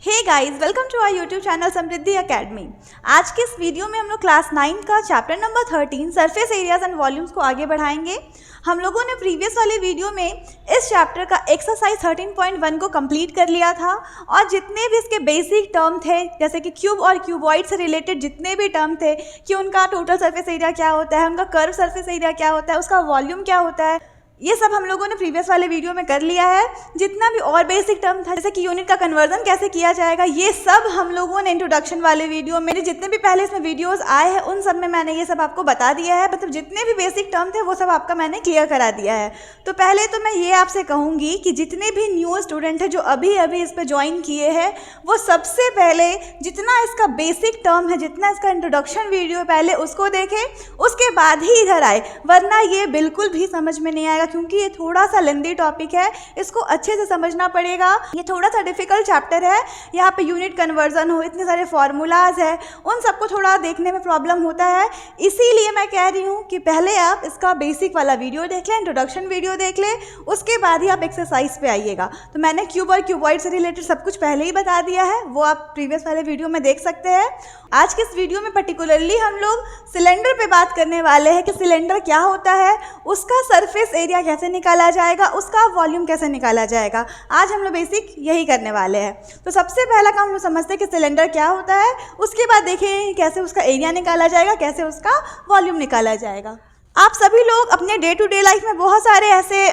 Hey guys, welcome to our YouTube channel Samriddhi academy. आज के इस वीडियो में हम लोग क्लास 9 का chapter number 13 surface areas and volumes को आगे बढ़ाएंगे। हम लोगों ने प्रीवियस वाले वीडियो में इस चैप्टर का एक्सरसाइज 13.1 को कंप्लीट कर लिया था और जितने भी इसके बेसिक टर्म थे, जैसे कि क्यूब और क्यूबॉइड से रिलेटेड जितने भी टर्म थे कि उनका टोटल सरफेस एरिया क्या होता है, उनका कर्व सरफेस एरिया क्या होता है, उसका वॉल्यूम क्या होता है, ये सब हम लोगों ने प्रीवियस वाले वीडियो में कर लिया है। जितना भी और बेसिक टर्म था, जैसे कि यूनिट का कन्वर्जन कैसे किया जाएगा, ये सब हम लोगों ने इंट्रोडक्शन वाले वीडियो, मेरे जितने भी पहले इसमें वीडियोस आए हैं उन सब में मैंने ये सब आपको बता दिया है। मतलब जितने भी बेसिक टर्म थे वो सब आपका मैंने क्लियर करा दिया है। तो पहले तो मैं ये आपसे कहूँगी कि जितने भी न्यू स्टूडेंट हैं जो अभी अभी इस पर ज्वाइन किए हैं, वो सबसे पहले जितना इसका बेसिक टर्म है, जितना इसका इंट्रोडक्शन वीडियो पहले उसको देखें, उसके बाद ही इधर आए, वरना ये बिल्कुल भी समझ में नहीं आएगा, क्योंकि ये थोड़ा सा लेंदी टॉपिक है, इसको अच्छे से समझना पड़ेगा। ये थोड़ा सा डिफिकल्ट चैप्टर है। यहाँ पे यूनिट कन्वर्जन हो, इतने सारे फॉर्मूलाज है, उन सबको थोड़ा देखने में प्रॉब्लम होता है। इसीलिए मैं कह रही हूँ कि पहले आप इसका बेसिक वाला वीडियो देख लें, इंट्रोडक्शन वीडियो देख लें, उसके बाद ही आप एक्सरसाइज पे आइएगा। तो मैंने क्यूब और क्यूबॉइड से रिलेटेड सब कुछ पहले ही बता दिया है, वो आप प्रीवियस वाले वीडियो में देख सकते हैं। आज के इस वीडियो में पर्टिकुलरली हम लोग सिलेंडर पे बात करने वाले हैं कि सिलेंडर क्या होता है, उसका सरफेस एरिया कैसे निकाला जाएगा, उसका वॉल्यूम कैसे निकाला जाएगा। आज हम लोग बेसिक यही करने वाले हैं। तो सबसे पहला काम हम लोग समझते हैं कि सिलेंडर क्या होता है, उसके बाद देखें कैसे उसका एरिया निकाला जाएगा, कैसे उसका वॉल्यूम निकाला जाएगा। आप सभी लोग अपने डे टू डे लाइफ में बहुत सारे ऐसे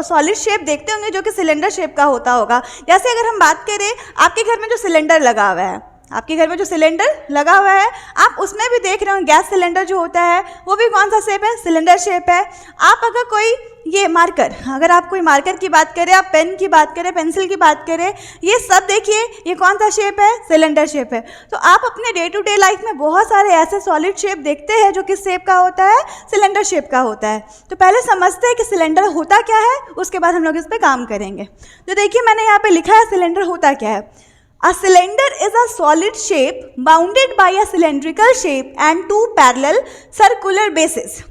सॉलिड शेप देखते होंगे जो कि सिलेंडर शेप का होगा। जैसे अगर हम बात करें, आपके घर में जो सिलेंडर लगा हुआ है, आपके घर में जो सिलेंडर लगा हुआ है, आप उसमें भी देख रहे हो गैस सिलेंडर जो होता है वो भी कौन सा शेप है, सिलेंडर शेप है। आप अगर कोई ये मार्कर, अगर आप कोई मार्कर की बात करें, आप पेन की बात करें, पेंसिल की बात करें, ये सब देखिए, ये कौन सा शेप है, सिलेंडर शेप है। तो आप अपने डे टू डे लाइफ में बहुत सारे ऐसे सॉलिड शेप देखते हैं जो किस शेप का होता है, सिलेंडर शेप का होता है। तो पहले समझते हैं कि सिलेंडर होता क्या है, उसके बाद हम लोग इस पर काम करेंगे। तो देखिए मैंने यहाँ पे लिखा है सिलेंडर होता क्या है। A cylinder is a solid shape bounded by a cylindrical shape and two parallel circular bases।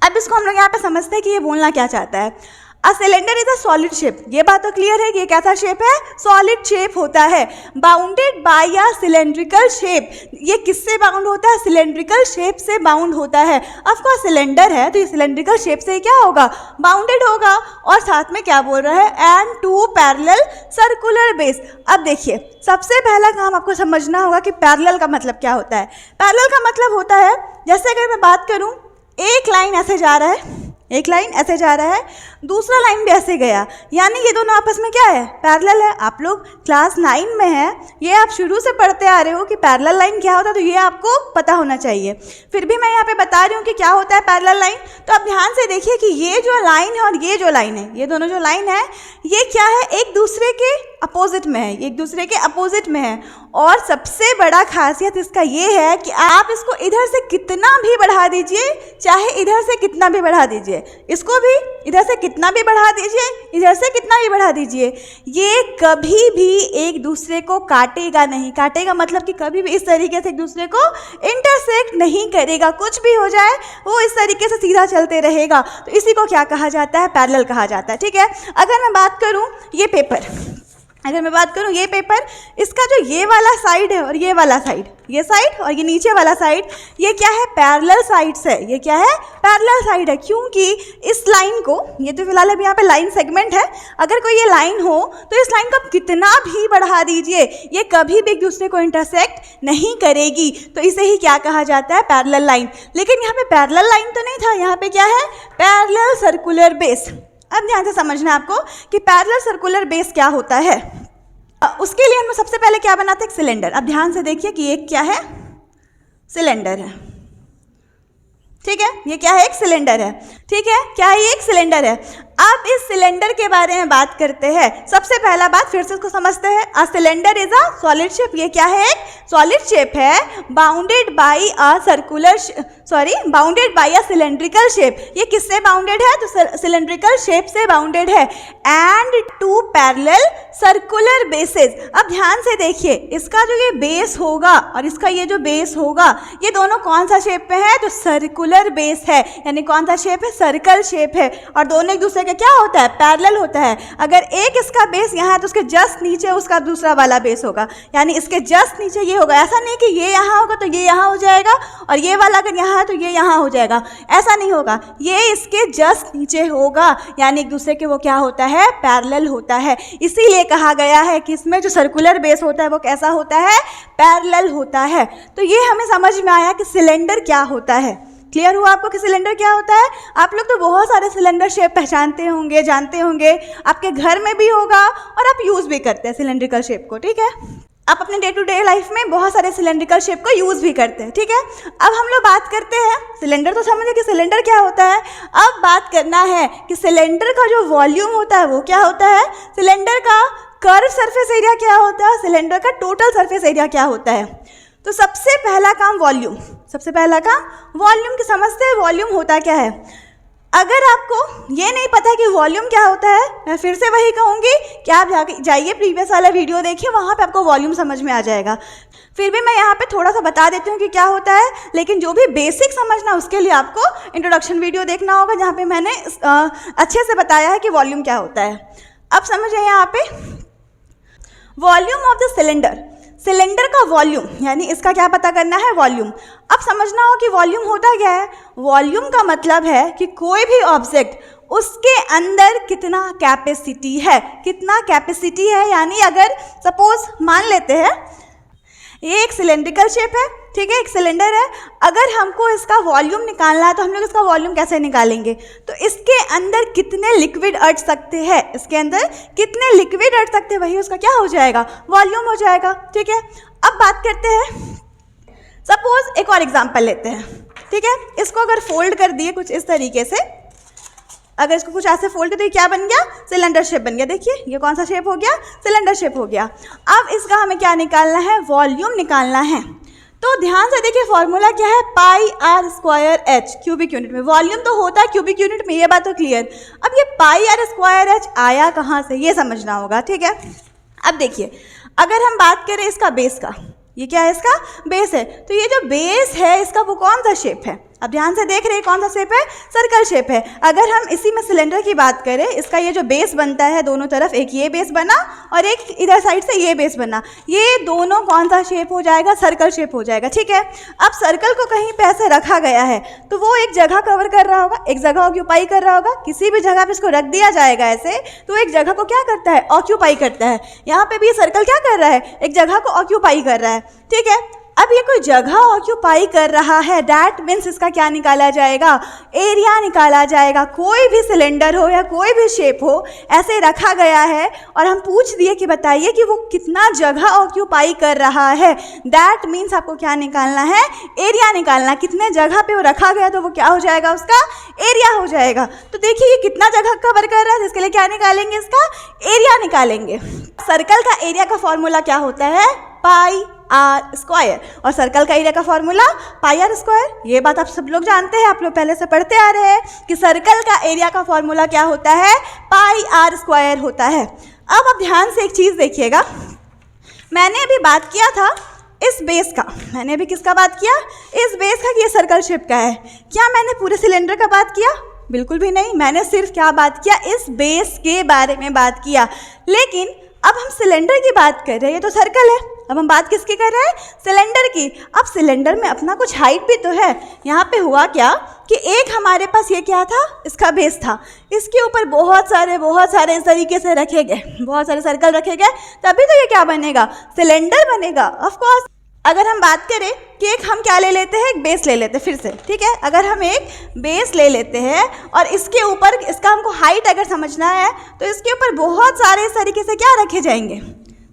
अब इसको हम लोग यहाँ पे समझते हैं कि ये बोलना क्या चाहता है। A cylinder is a solid shape, ये बात तो क्लियर है कि ये कैसा शेप है, सॉलिड शेप होता है। Bounded by a cylindrical shape, ये किससे बाउंड होता है, सिलेंड्रिकल शेप से बाउंड होता है। ऑफकोर्स सिलेंडर है तो ये सिलेंड्रिकल शेप से क्या होगा, बाउंडेड होगा। और साथ में क्या बोल रहा है, and two parallel circular base. अब देखिए सबसे पहला काम आपको समझना होगा कि पैरेलल का मतलब क्या होता है। पैरेलल का मतलब होता है, जैसे अगर मैं बात करूँ, एक लाइन ऐसे जा रहा है, एक लाइन ऐसे जा रहा है, दूसरा लाइन भी ऐसे गया, यानी ये दोनों आपस में क्या है, पैरेलल है। आप लोग क्लास 9 में हैं, ये आप शुरू से पढ़ते आ रहे हो कि पैरेलल लाइन क्या होता है, तो ये आपको पता होना चाहिए। फिर भी मैं यहाँ पे बता रही हूँ कि क्या होता है पैरेलल लाइन। तो आप ध्यान से देखिए कि ये जो लाइन है और ये जो लाइन है, ये दोनों जो लाइन है, ये क्या है, एक दूसरे के अपोजिट में है, एक दूसरे के अपोजिट में है। और सबसे बड़ा खासियत इसका ये है कि आप इसको इधर से कितना भी बढ़ा दीजिए, चाहे इधर से कितना भी बढ़ा दीजिए, इसको भी इधर से कितना भी बढ़ा दीजिए, इधर से कितना भी बढ़ा दीजिए, ये कभी भी एक दूसरे को काटेगा नहीं। काटेगा मतलब कि कभी भी इस तरीके से एक दूसरे को इंटरसेक्ट नहीं करेगा। कुछ भी हो जाए वो इस तरीके से सीधा चलते रहेगा। तो इसी को क्या कहा जाता है, पैरेलल कहा जाता है। ठीक है, अगर मैं बात करूँ ये पेपर, अगर मैं बात करूँ ये पेपर, इसका जो ये वाला साइड है और ये वाला साइड, ये साइड और ये नीचे वाला साइड, ये क्या है, पैरेलल साइड्स है। ये क्या है, पैरेलल साइड है, क्योंकि इस लाइन को, ये तो फिलहाल अभी यहाँ पे लाइन सेगमेंट है, अगर कोई ये लाइन हो तो इस लाइन को आप कितना भी बढ़ा दीजिए, ये कभी भी एक दूसरे को इंटरसेक्ट नहीं करेगी। तो इसे ही क्या कहा जाता है, पैरेलल लाइन। लेकिन यहाँ पे पैरेलल लाइन तो नहीं था, यहाँ पे क्या है, पैरेलल सर्कुलर बेस। अब ध्यान से समझना आपको कि पैरेलल सर्कुलर बेस क्या होता है। उसके लिए हम सबसे पहले क्या बनाते हैं, सिलेंडर। अब ध्यान से देखिए कि ये क्या है, सिलेंडर है। ठीक है, ये क्या है, एक सिलेंडर है। ठीक है, क्या है, ये एक सिलेंडर है। अब इस सिलेंडर के बारे में बात करते हैं। सबसे पहला बात फिर से इसको समझते हैं। A cylinder is a solid shape, ये क्या है, एक सॉलिड शेप है, bounded by a circular, bounded by a cylindrical shape. ये किससे बाउंडेड है, तो सिलेंड्रिकल शेप से बाउंडेड है। And two parallel circular bases. अब ध्यान से देखिए, इसका जो ये बेस होगा और इसका ये जो बेस होगा, ये दोनों कौन सा शेप पे है, तो सर्कुलर बेस है, यानी कौन सा शेप है, सर्कल शेप है। और दोनों एक दूसरे के के क्या होता है, पैरेलल होता है। अगर एक इसका बेस यहाँ है तो उसके जस्ट नीचे उसका दूसरा वाला बेस होगा, यानी इसके जस्ट नीचे ये होगा। ऐसा नहीं कि ये यहाँ होगा तो ये यहाँ हो जाएगा और ये वाला अगर यहाँ है तो ये यहाँ हो जाएगा, ऐसा नहीं होगा। ये इसके जस्ट नीचे होगा, यानी एक दूसरे के वो क्या होता है, पैरेलल होता है। इसीलिए कहा गया है कि इसमें जो सर्कुलर बेस होता है वो कैसा होता है, पैरेलल होता है। तो ये हमें समझ में आया कि सिलेंडर क्या होता है। क्लियर हुआ आपको कि सिलेंडर क्या होता है? आप लोग तो बहुत सारे सिलेंडर शेप पहचानते होंगे, जानते होंगे, आपके घर में भी होगा और आप यूज़ भी करते हैं सिलेंड्रिकल शेप को, ठीक है। आप अपने डे टू डे लाइफ में बहुत सारे सिलेंड्रिकल शेप को यूज़ भी करते हैं, ठीक है। अब हम लोग बात करते हैं, सिलेंडर तो समझे कि सिलेंडर क्या होता है। अब बात करना है कि सिलेंडर का जो वॉल्यूम होता है वो क्या होता है, सिलेंडर का कर्व सरफेस एरिया क्या होता है, सिलेंडर का टोटल सरफेस एरिया क्या होता है। तो सबसे पहला काम वॉल्यूम, सबसे पहला काम वॉल्यूम की समझते हैं। वॉल्यूम होता क्या है? अगर आपको ये नहीं पता कि वॉल्यूम क्या होता है, मैं फिर से वही कहूँगी कि आप जाइए प्रीवियस वाला वीडियो देखिए, वहाँ पे आपको वॉल्यूम समझ में आ जाएगा। फिर भी मैं यहाँ पे थोड़ा सा बता देती हूँ कि क्या होता है, लेकिन जो भी बेसिक समझना उसके लिए आपको इंट्रोडक्शन वीडियो देखना होगा, जहाँ पे मैंने अच्छे से बताया है कि वॉल्यूम क्या होता है। अब समझिए यहाँ पे volume of the cylinder, cylinder का वॉल्यूम, यानी इसका क्या पता करना है, वॉल्यूम। अब समझना हो कि वॉल्यूम होता क्या है। वॉल्यूम का मतलब है कि कोई भी ऑब्जेक्ट उसके अंदर कितना कैपेसिटी है, कितना कैपेसिटी है। यानी अगर सपोज मान लेते हैं ये एक सिलेंड्रिकल शेप है, ठीक है, एक सिलेंडर है। अगर हमको इसका वॉल्यूम निकालना है तो हम लोग इसका वॉल्यूम कैसे निकालेंगे, तो इसके अंदर कितने लिक्विड अट सकते हैं, इसके अंदर कितने लिक्विड अट सकते हैं, वही उसका क्या हो जाएगा, वॉल्यूम हो जाएगा, ठीक है। अब बात करते हैं, सपोज एक और एग्जांपल लेते हैं, ठीक है। इसको अगर फोल्ड कर दिए कुछ इस तरीके से, अगर इसको कुछ ऐसे फोल्ड कर दिए, क्या बन गया, सिलेंडर शेप बन गया। देखिए ये कौन सा शेप हो गया, सिलेंडर शेप हो गया। अब इसका हमें क्या निकालना है, वॉल्यूम निकालना है। तो ध्यान से देखिए फॉर्मूला क्या है, pi r square h cubic unit में। वॉल्यूम तो होता है क्यूबिक यूनिट में, ये बात तो क्लियर। अब ये पाई आर स्क्वायर एच आया कहाँ से, ये समझना होगा, ठीक है। अब देखिए अगर हम बात करें इसका बेस का, ये क्या है, इसका बेस है। तो ये जो बेस है इसका वो कौन सा शेप है, अब ध्यान से देख रहे हैं कौन सा शेप है, सर्कल शेप है। अगर हम इसी में सिलेंडर की बात करें, इसका ये जो बेस बनता है दोनों तरफ, एक ये बेस बना और एक इधर साइड से ये बेस बना, ये दोनों कौन सा शेप हो जाएगा, सर्कल शेप हो जाएगा, ठीक है। अब सर्कल को कहीं पे ऐसे रखा गया है तो वो एक जगह कवर कर रहा होगा, एक जगह ऑक्यूपाई कर रहा होगा। किसी भी जगह पे इसको रख दिया जाएगा ऐसे तो एक जगह को क्या करता है, ऑक्यूपाई करता है। यहाँ पे भी ये सर्कल क्या कर रहा है, एक जगह को ऑक्यूपाई कर रहा है, ठीक है। अब ये कोई जगह ऑक्यूपाई कर रहा है, दैट मीन्स इसका क्या निकाला जाएगा, एरिया निकाला जाएगा। कोई भी सिलेंडर हो या कोई भी शेप हो ऐसे रखा गया है और हम पूछ दिए कि बताइए कि वो कितना जगह ऑक्यूपाई कर रहा है, दैट मीन्स आपको क्या निकालना है, एरिया निकालना। कितने जगह पे वो रखा गया तो वो क्या हो जाएगा, उसका एरिया हो जाएगा। तो देखिए ये कितना जगह कवर कर रहा है, जिसके लिए क्या निकालेंगे, इसका एरिया निकालेंगे। सर्कल का एरिया का फॉर्मूला क्या होता है, पाई आर स्क्वायर, और सर्कल का एरिया का फॉर्मूला पाई आर स्क्वायर। ये बात आप सब लोग जानते हैं, आप लोग पहले से पढ़ते आ रहे हैं कि सर्कल का एरिया का फॉर्मूला क्या होता है, पाई आर स्क्वायर होता है। अब आप ध्यान से एक चीज़ देखिएगा, मैंने अभी बात किया था इस बेस का, मैंने अभी किसका बात किया, इस बेस का कि ये सर्कल शेप का है। क्या मैंने पूरे सिलेंडर का बात किया, बिल्कुल भी नहीं। मैंने सिर्फ क्या बात किया, इस बेस के बारे में बात किया। लेकिन अब हम सिलेंडर की बात कर रहे हैं, ये तो सर्कल है, अब हम बात किसकी कर रहे हैं, सिलेंडर की। अब सिलेंडर में अपना कुछ हाइट भी तो है। यहाँ पे हुआ क्या कि एक हमारे पास ये क्या था, इसका बेस था, इसके ऊपर बहुत सारे इस तरीके से रखे गए, बहुत सारे सर्कल रखे गए, तभी तो ये क्या बनेगा, सिलेंडर बनेगा। ऑफ कोर्स अगर हम बात करें कि एक हम क्या ले लेते हैं, एक बेस ले लेते हैं फिर से, ठीक है। अगर हम एक बेस ले लेते हैं और इसके ऊपर इसका हमको हाइट अगर समझना है तो इसके ऊपर बहुत सारे इस तरीके से क्या रखे जाएंगे,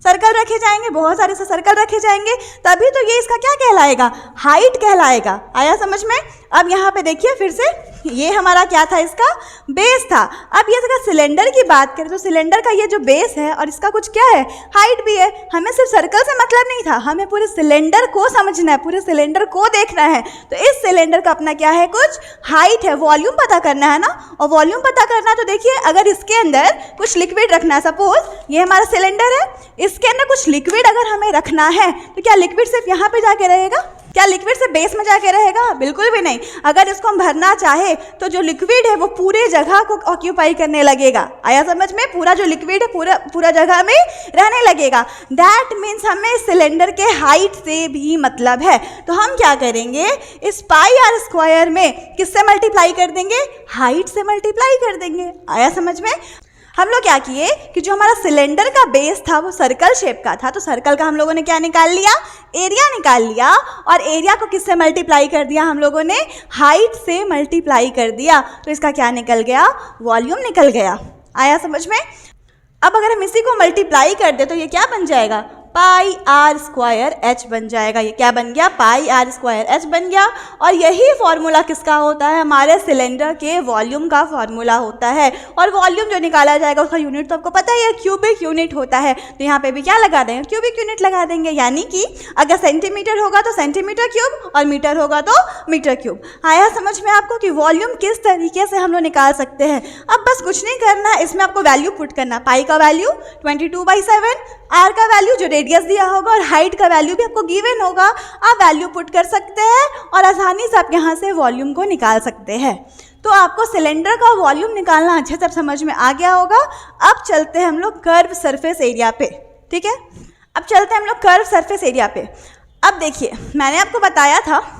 सर्कल रखे जाएंगे, बहुत सारे से सर्कल रखे जाएंगे, तभी तो ये इसका क्या कहलाएगा, हाइट कहलाएगा। आया समझ में। अब यहाँ पे देखिए फिर से, ये हमारा क्या था, इसका बेस था। अब ये अगर सिलेंडर की बात करें तो सिलेंडर का ये जो बेस है और इसका कुछ क्या है, हाइट भी है। हमें सिर्फ सर्कल से मतलब नहीं था, हमें पूरे सिलेंडर को समझना है, पूरे सिलेंडर को देखना है। तो इस सिलेंडर का अपना क्या है, कुछ हाइट है, वॉल्यूम पता करना है ना। और वॉल्यूम पता करना है तो देखिए अगर इसके अंदर कुछ लिक्विड रखना है, सपोज ये हमारा सिलेंडर है, इसके अंदर कुछ लिक्विड अगर हमें रखना है तो क्या लिक्विड सिर्फ यहाँ पे जाके रहेगा, क्या लिक्विड से बेस में जाके रहेगा? बिल्कुल भी नहीं। अगर इसको हम भरना चाहे तो जो लिक्विड है वो पूरे जगह को ऑक्यूपाई करने लगेगा। आया समझ में? पूरा जो लिक्विड है पूरा जगह में रहने लगेगा। दैट मीन्स हमें सिलेंडर के हाइट से भी मतलब है। तो हम क्या करेंगे, इस पाई आर स्क्वायर में किससे मल्टीप्लाई कर देंगे? हाइट से मल्टीप्लाई कर देंगे। आया समझ में? हम लोग क्या किए कि जो हमारा सिलेंडर का बेस था वो सर्कल शेप का था, तो सर्कल का हम लोगों ने क्या निकाल लिया? एरिया निकाल लिया। और एरिया को किससे मल्टीप्लाई कर दिया? हम लोगों ने हाइट से मल्टीप्लाई कर दिया। तो इसका क्या निकल गया? वॉल्यूम निकल गया। आया समझ में? अब अगर हम इसी को मल्टीप्लाई कर दे तो ये क्या बन जाएगा? पाई आर स्क्वायर एच बन जाएगा। ये क्या बन गया? पाई आर स्क्वायर एच बन गया। और यही फॉर्मूला किसका होता है? हमारे सिलेंडर के वॉल्यूम का फॉर्मूला होता है। और वॉल्यूम जो निकाला जाएगा उसका यूनिट तो आपको पता ही है, क्यूबिक यूनिट होता है। तो यहाँ पे भी क्या लगा देंगे? क्यूबिक यूनिट लगा देंगे। यानी कि अगर सेंटीमीटर होगा तो सेंटीमीटर क्यूब और मीटर होगा तो मीटर क्यूब। आया समझ में आपको कि वॉल्यूम किस तरीके से हम लोग निकाल सकते हैं? अब बस कुछ नहीं करना है, इसमें आपको वैल्यू पुट करना। पाई का वैल्यू 22/7, आर का वैल्यू जो रेडियस दिया होगा और हाइट का वैल्यू भी आपको गिवन होगा, आप वैल्यू पुट कर सकते हैं और आसानी से आप यहाँ से वॉल्यूम को निकाल सकते हैं। तो आपको सिलेंडर का वॉल्यूम निकालना अच्छे से समझ में आ गया होगा। अब चलते हैं हम लोग कर्व सरफेस एरिया पे। ठीक है, अब चलते हैं हम लोग कर्व सरफेस एरिया पे। अब देखिए, मैंने आपको बताया था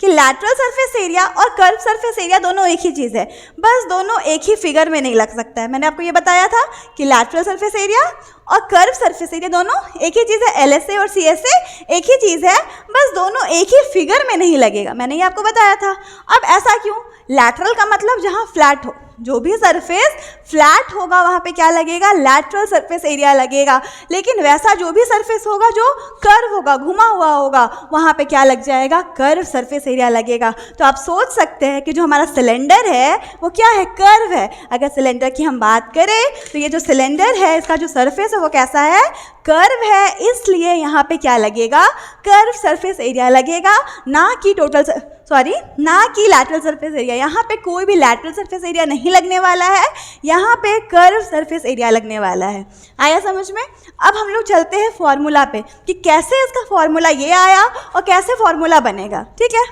कि लैटरल सरफेस एरिया और कर्व सरफेस एरिया दोनों एक ही चीज़ है, बस दोनों एक ही फिगर में नहीं लग सकता है। मैंने आपको ये बताया था कि लैटरल सरफेस एरिया और कर्व सरफेस एरिया दोनों एक ही चीज़ है। LSA और CSA एक ही चीज़ है, बस दोनों एक ही फिगर में नहीं लगेगा। मैंने ये आपको बताया था। अब ऐसा क्यों? लैटरल का मतलब जहाँ फ्लैट हो, जो भी सरफेस फ्लैट होगा वहाँ पे क्या लगेगा? लैटरल सरफेस एरिया लगेगा। लेकिन वैसा जो भी सरफेस होगा जो कर्व होगा, घुमा हुआ होगा, वहाँ पे क्या लग जाएगा? कर्व सरफेस एरिया लगेगा। तो आप सोच सकते हैं कि जो हमारा सिलेंडर है वो क्या है? कर्व है। अगर सिलेंडर की हम बात करें तो ये जो सिलेंडर है इसका जो सरफेस है वो कैसा है? कर्व है। इसलिए यहाँ पे क्या लगेगा? कर्व सरफेस एरिया लगेगा, ना कि लैटरल सरफेस एरिया। यहाँ पे कोई भी लैटरल सरफेस एरिया नहीं लगने वाला है, यहाँ पे कर्व सरफेस एरिया लगने वाला है। आया समझ में? अब हम लोग चलते हैं फॉर्मूला पे कि कैसे इसका फॉर्मूला ये आया और कैसे फॉर्मूला बनेगा। ठीक है,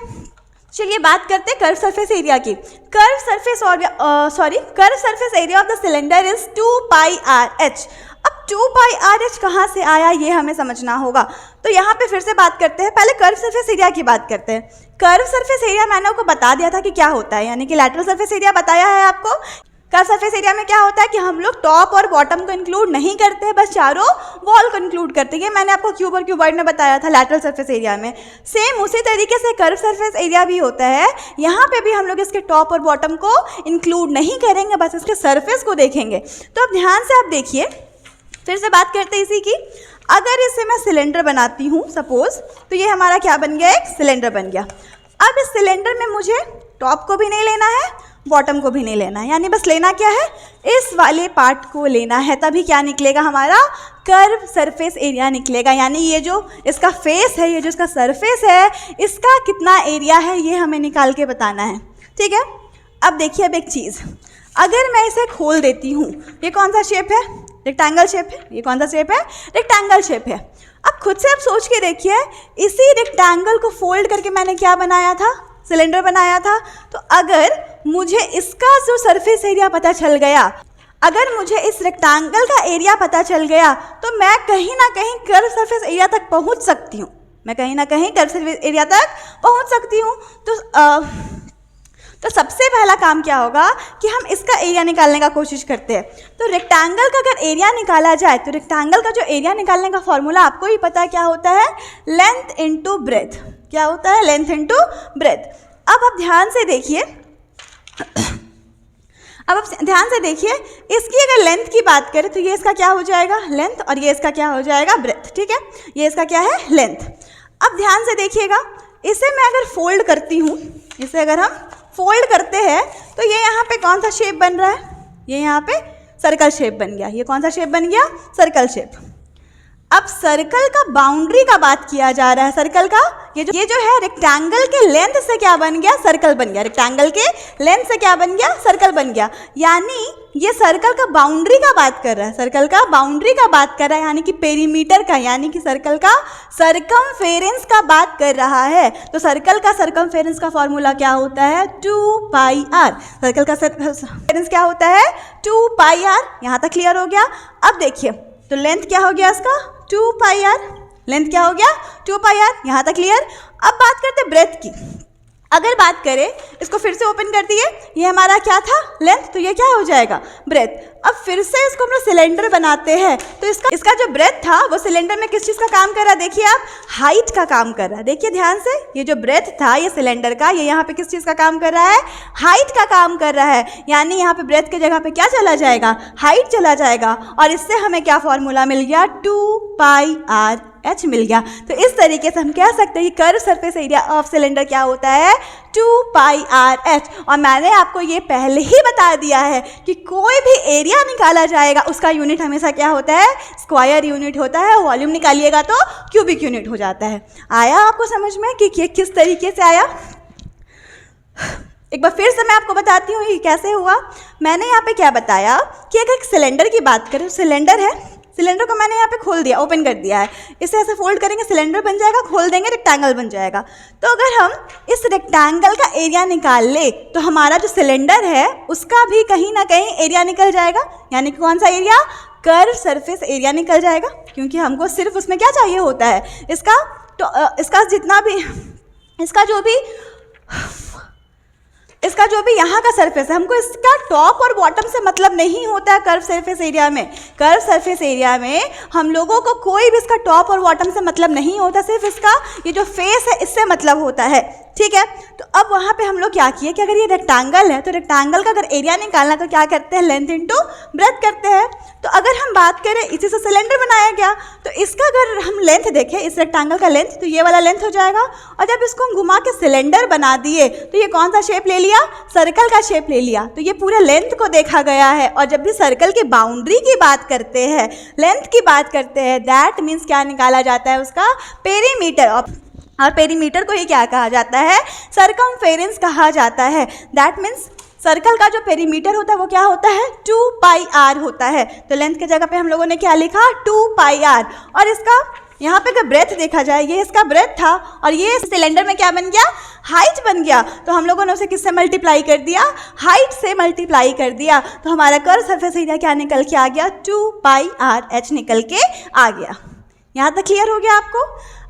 चलिए बात करते हैं कर्व सरफेस एरिया की। Curve surface area of the cylinder is 2πRh। अब 2πRh कहाँ से आया ये हमें समझना होगा। तो यहाँ पे फिर से बात करते हैं, पहले कर्व सरफेस एरिया की बात करते हैं। कर्व सरफेस एरिया मैंने आपको बता दिया था कि क्या होता है, यानी कि लैटरल सरफेस एरिया बताया है आपको। कर्व सरफेस एरिया में क्या होता है कि हम लोग टॉप और बॉटम को इंक्लूड नहीं करते हैं, बस चारों वॉल को इंक्लूड करते हैं। मैंने आपको क्यूब और क्यूबॉइड में बताया था लैटरल सरफेस एरिया में। सेम उसी तरीके से कर्व सरफेस एरिया भी होता है। यहाँ पे भी हम लोग इसके टॉप और बॉटम को इंक्लूड नहीं करेंगे, बस इसके सरफेस को देखेंगे। तो अब ध्यान से आप देखिए, फिर से बात करते हैं इसी की। अगर इससे मैं सिलेंडर बनाती हूँ सपोज, तो ये हमारा क्या बन गया? एक सिलेंडर बन गया। अब इस सिलेंडर में मुझे टॉप को भी नहीं लेना है, बॉटम को भी नहीं लेना है, यानी बस लेना क्या है? इस वाले पार्ट को लेना है। तभी क्या निकलेगा? हमारा कर्व सरफेस एरिया निकलेगा। यानी ये जो इसका फेस है, ये जो इसका सरफेस है, इसका कितना एरिया है ये हमें निकाल के बताना है। ठीक है, अब देखिए, अब एक चीज़, अगर मैं इसे खोल देती हूँ, ये कौन सा शेप है? रेक्टेंगल शेप है। ये कौन सा शेप है? रेक्टेंगल शेप है। अब खुद से आप सोच के देखिए, इसी रेक्टेंगल को फोल्ड करके मैंने क्या बनाया था? सिलेंडर बनाया था। तो अगर मुझे इसका जो सरफेस एरिया पता चल गया, अगर मुझे इस रेक्टेंगल का एरिया पता चल गया, तो मैं कहीं ना कहीं कर्व सरफेस एरिया तक पहुंच सकती हूँ। तो सबसे पहला काम क्या होगा कि हम इसका एरिया निकालने का कोशिश करते हैं। तो रेक्टेंगल का अगर एरिया निकाला जाए तो रेक्टेंगल का जो एरिया निकालने का फॉर्मूला आपको ही पता है क्या होता है? Length into breadth. क्या होता है? Length into breadth. अब आप ध्यान से देखिए, इसकी अगर लेंथ की बात करें तो ये इसका क्या हो जाएगा? लेंथ, और ये इसका क्या हो जाएगा? ब्रेथ। ठीक है, ये इसका क्या है? लेंथ। अब ध्यान से देखिएगा, इसे मैं अगर फोल्ड करती हूँ, इसे अगर हम फोल्ड करते हैं तो ये यहाँ पे कौन सा शेप बन रहा है? ये यहाँ पे सर्कल शेप बन गया। ये कौन सा शेप बन गया? Circle shape. अब सर्कल का बाउंड्री का बात किया जा रहा है। सर्कल का ये जो है रेक्टेंगल के लेंथ से क्या बन गया, सर्कल बन गया। रेक्टेंगल के लेंथ से क्या बन गया, सर्कल बन गया। यानी ये सर्कल का बाउंड्री का बात कर रहा है, सर्कल का बाउंड्री का बात कर रहा है, यानी कि पेरीमीटर का, यानी कि सर्कल का सरकमफेरेंस का बात कर रहा है। तो सर्कल का सरकमफेरेंस का फॉर्मूला क्या होता है, 2πr। सर्कल का सरकमफेरेंस क्या होता है, 2πr। यहाँ तक क्लियर हो गया। अब देखिए तो लेंथ क्या हो गया इसका, 2πr। लेंथ क्या हो गया, 2πr। यहाँ तक क्लियर। अब बात करते हैं ब्रेथ की। अगर बात करें, इसको फिर से ओपन कर दिए, ये हमारा क्या था, लेंथ, तो ये क्या हो जाएगा, ब्रेथ। अब फिर से इसको हम लोग सिलेंडर बनाते हैं, तो इसका जो ब्रेथ था वो सिलेंडर में किस चीज़ का काम कर रहा है, देखिए आप, हाइट का काम कर रहा है। देखिए ध्यान से, ये जो ब्रेथ था ये सिलेंडर का, ये यहाँ पे किस चीज़ का काम कर रहा है, हाइट का काम कर रहा है। यानी यहाँ पे ब्रेथ की जगह पे क्या चला जाएगा, हाइट चला जाएगा। और इससे हमें क्या फॉर्मूला मिल गया, 2πr/h मिल गया। तो इस तरीके से हम कह सकते हैं कि curve surface area of cylinder क्या होता है, 2πr/h। और मैंने आपको ये पहले ही बता दिया है कि कोई भी एरिया निकाला जाएगा उसका यूनिट हमेशा क्या होता है, स्क्वायर यूनिट होता है। वॉल्यूम निकालिएगा तो क्यूबिक यूनिट हो जाता है। आया आपको समझ में कि ये किस तरीके से आया। एक बार फिर से मैं आपको बताती हूँ ये कैसे हुआ। मैंने यहाँ पे क्या बताया कि अगर एक सिलेंडर की बात करें, सिलेंडर है, सिलेंडर को मैंने यहाँ पे खोल दिया, ओपन कर दिया है। इसे ऐसे फोल्ड करेंगे, सिलेंडर बन जाएगा, खोल देंगे, रेक्टेंगल बन जाएगा। तो अगर हम इस रेक्टेंगल का एरिया निकाल ले तो हमारा जो सिलेंडर है उसका भी कहीं ना कहीं एरिया निकल जाएगा। यानी कि कौन सा एरिया, कर्व सरफेस एरिया निकल जाएगा। क्योंकि हमको सिर्फ उसमें क्या चाहिए होता है, इसका जो भी यहाँ का सरफेस है, हमको इसका टॉप और बॉटम से मतलब नहीं होता है। कर्व सरफेस एरिया में, कर्व सरफेस एरिया में हम लोगों को कोई भी इसका टॉप और बॉटम से मतलब नहीं होता, सिर्फ इसका ये जो फेस है इससे मतलब होता है। ठीक है, तो अब वहाँ पे हम लोग क्या किए कि अगर ये रेक्टेंगल है तो रेक्टेंगल का अगर एरिया निकालना तो क्या करते हैं, लेंथ इंटू ब्रेथ करते हैं। तो अगर हम बात करें, इसी से सिलेंडर बनाया गया, तो इसका अगर हम लेंथ देखें, इस रेक्टेंगल का लेंथ, तो ये वाला लेंथ हो जाएगा। और जब इसको हम घुमा के सिलेंडर बना दिए तो ये कौन सा शेप ले लिया, सर्कल का शेप ले लिया। तो ये पूरे लेंथ को देखा गया है। और जब भी सर्कल की बाउंड्री की बात करते हैं, लेंथ की बात करते हैं, दैट मीन्स क्या निकाला जाता है, उसका पेरीमीटर। और पेरीमीटर को ही क्या कहा जाता है, सरकमफेरेंस कहा जाता है। दैट मीन्स सर्कल का जो पेरीमीटर होता है वो क्या होता है, 2πr होता है। तो लेंथ की जगह पे हम लोगों ने क्या लिखा, 2πr। और इसका यहाँ पे अगर ब्रेथ देखा जाए, ये इसका ब्रेथ था और ये सिलेंडर में क्या बन गया, हाइट बन गया। तो हम लोगों ने उसे किससे मल्टीप्लाई कर दिया, हाइट से मल्टीप्लाई कर दिया। तो हमारा कर्व सरफेस एरिया क्या निकल के आ गया, 2πr/h निकल के आ गया। यहाँ तक क्लियर हो गया आपको।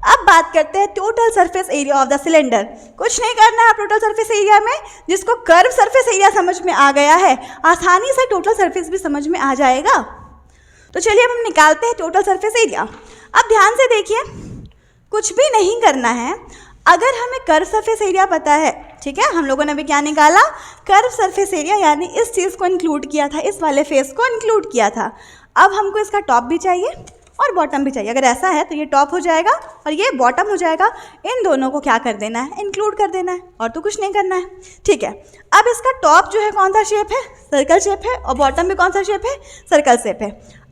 अब बात करते हैं total surface area of the cylinder. कुछ नहीं करना है टोटल सरफेस एरिया में, जिसको कर्व सरफेस एरिया समझ में आ गया है, आसानी से टोटल सरफेस भी समझ में आ जाएगा। तो चलिए अब हम निकालते हैं टोटल सरफेस एरिया। अब ध्यान से देखिए, कुछ भी नहीं करना है। अगर हमें कर्व सरफेस एरिया पता है, ठीक है, हम लोगों ने भी क्या निकाला, कर्व सरफेस एरिया, यानी इस चीज़ को इंक्लूड किया था, इस वाले फेस को इंक्लूड किया था। अब हमको इसका टॉप भी चाहिए और बॉटम भी चाहिए। अगर ऐसा है तो ये टॉप हो जाएगा और ये बॉटम हो जाएगा। इन दोनों को क्या कर देना है, इंक्लूड कर देना है, और तो कुछ नहीं करना है। ठीक है, अब इसका टॉप जो है कौन सा शेप है, सर्कल शेप है, और बॉटम भी कौन सा शेप है, सर्कल शेप है।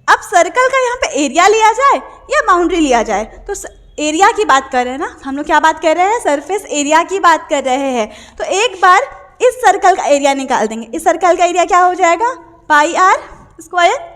अब सर्कल का यहाँ पे एरिया लिया जाए या बाउंड्री लिया जाए, तो एरिया की बात कर रहे हैं ना हम लोग, क्या बात कर रहे हैं, सरफेस एरिया की बात कर रहे हैं। तो एक बार इस सर्कल का एरिया निकाल देंगे। इस सर्कल का एरिया क्या हो जाएगा, πr²।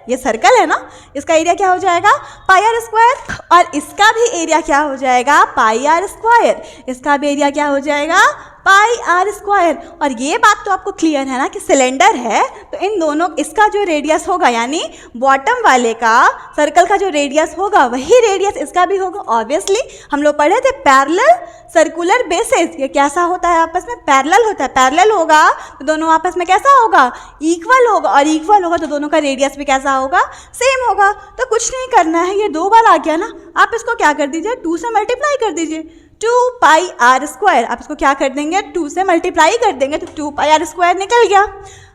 ये सर्कल है ना, इसका एरिया क्या हो जाएगा, πr²। और इसका भी एरिया क्या हो जाएगा, πr²। इसका भी एरिया क्या हो जाएगा, πr²। और ये बात तो आपको क्लियर है ना कि सिलेंडर है, तो इन दोनों, इसका जो रेडियस होगा, यानी बॉटम वाले का सर्कल का जो रेडियस होगा वही रेडियस इसका भी होगा। ऑब्वियसली हम लोग पढ़े थे पैरेलल सर्कुलर बेसिस, ये कैसा होता है, आपस में पैरेलल होता है। पैरेलल होगा तो दोनों आपस में कैसा होगा, इक्वल होगा, और इक्वल होगा तो दोनों का रेडियस भी कैसा होगा, सेम होगा। तो कुछ नहीं करना है, ये 2 बार आ गया ना, आप इसको क्या कर दीजिए, 2 से मल्टीप्लाई कर दीजिए, 2πr²। आप इसको क्या कर देंगे, 2 से मल्टीप्लाई कर देंगे तो 2πr² निकल गया।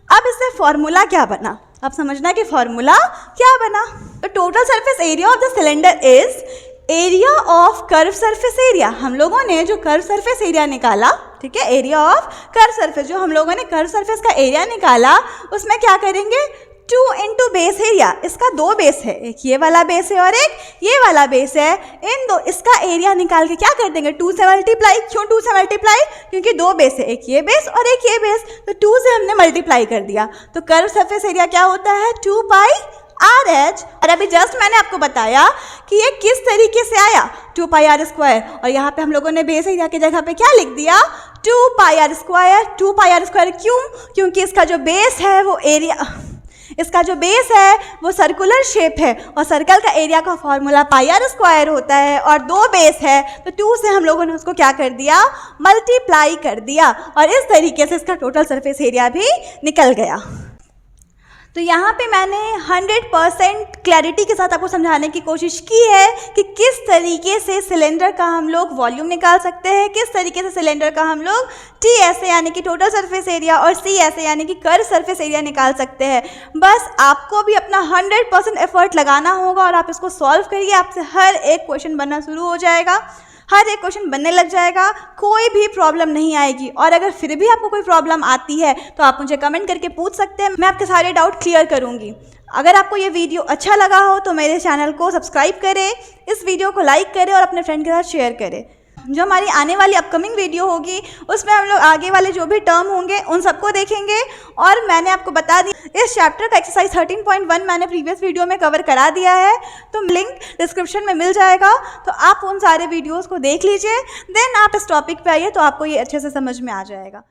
अब इससे फॉर्मूला क्या बना, अब समझना कि फॉर्मूला क्या बना। तो total surface area of the cylinder is area of curve surface area. हम लोगों ने जो कर्व सरफेस एरिया निकाला, ठीक है, एरिया ऑफ कर्व सरफेस, जो हम लोगों ने कर्व सरफेस का एरिया निकाला, उसमें क्या करेंगे, 2 इंटू बेस एरिया, इसका 2 बेस है, एक ये वाला बेस है और एक ये वाला बेस है, इन दो इसका एरिया निकाल के क्या कर देंगे 2 से मल्टीप्लाई। क्यों 2 से मल्टीप्लाई? क्योंकि 2 बेस है, एक ये बेस और एक ये बेस, तो 2 से हमने मल्टीप्लाई कर दिया। तो कर्व सरफेस एरिया क्या होता है 2 पाई RH। और अभी जस्ट मैंने आपको बताया कि ये किस तरीके से आया 2 पाई R स्क्वायर, और यहाँ पे हम लोगों ने बेस एरिया की जगह पे क्या लिख दिया 2 पाई R स्क्वायर। 2 पाई R स्क्वायर क्यों? क्योंकि इसका जो बेस है वो एरिया, इसका जो बेस है वो सर्कुलर शेप है और सर्कल का एरिया का फॉर्मूला पाई R स्क्वायर होता है, और 2 बेस है तो 2 से हम लोगों ने उसको क्या कर दिया मल्टीप्लाई कर दिया, और इस तरीके से इसका टोटल सरफेस एरिया भी निकल गया। तो यहाँ पे मैंने 100% क्लैरिटी के साथ आपको समझाने की कोशिश की है कि किस तरीके से सिलेंडर का हम लोग वॉल्यूम निकाल सकते हैं, किस तरीके से सिलेंडर का हम लोग TSA यानी कि टोटल सरफेस एरिया और CSA यानी कि कर्व सरफेस एरिया निकाल सकते हैं। बस आपको भी अपना 100% एफर्ट लगाना होगा और आप इसको सॉल्व करिए, आपसे हर एक क्वेश्चन बनना शुरू हो जाएगा, हर एक क्वेश्चन बनने लग जाएगा, कोई भी प्रॉब्लम नहीं आएगी। और अगर फिर भी आपको कोई प्रॉब्लम आती है तो आप मुझे कमेंट करके पूछ सकते हैं, मैं आपके सारे डाउट क्लियर करूँगी। अगर आपको ये वीडियो अच्छा लगा हो तो मेरे चैनल को सब्सक्राइब करें, इस वीडियो को लाइक करें और अपने फ्रेंड के साथ शेयर करें। जो हमारी आने वाली अपकमिंग वीडियो होगी उसमें हम लोग आगे वाले जो भी टर्म होंगे उन सबको देखेंगे। और मैंने आपको बता दी इस चैप्टर का एक्सरसाइज 13.1 मैंने प्रीवियस वीडियो में कवर करा दिया है, तो लिंक डिस्क्रिप्शन में मिल जाएगा, तो आप उन सारे वीडियोस को देख लीजिए, देन आप इस टॉपिक पे आइए तो आपको ये अच्छे से समझ में आ जाएगा।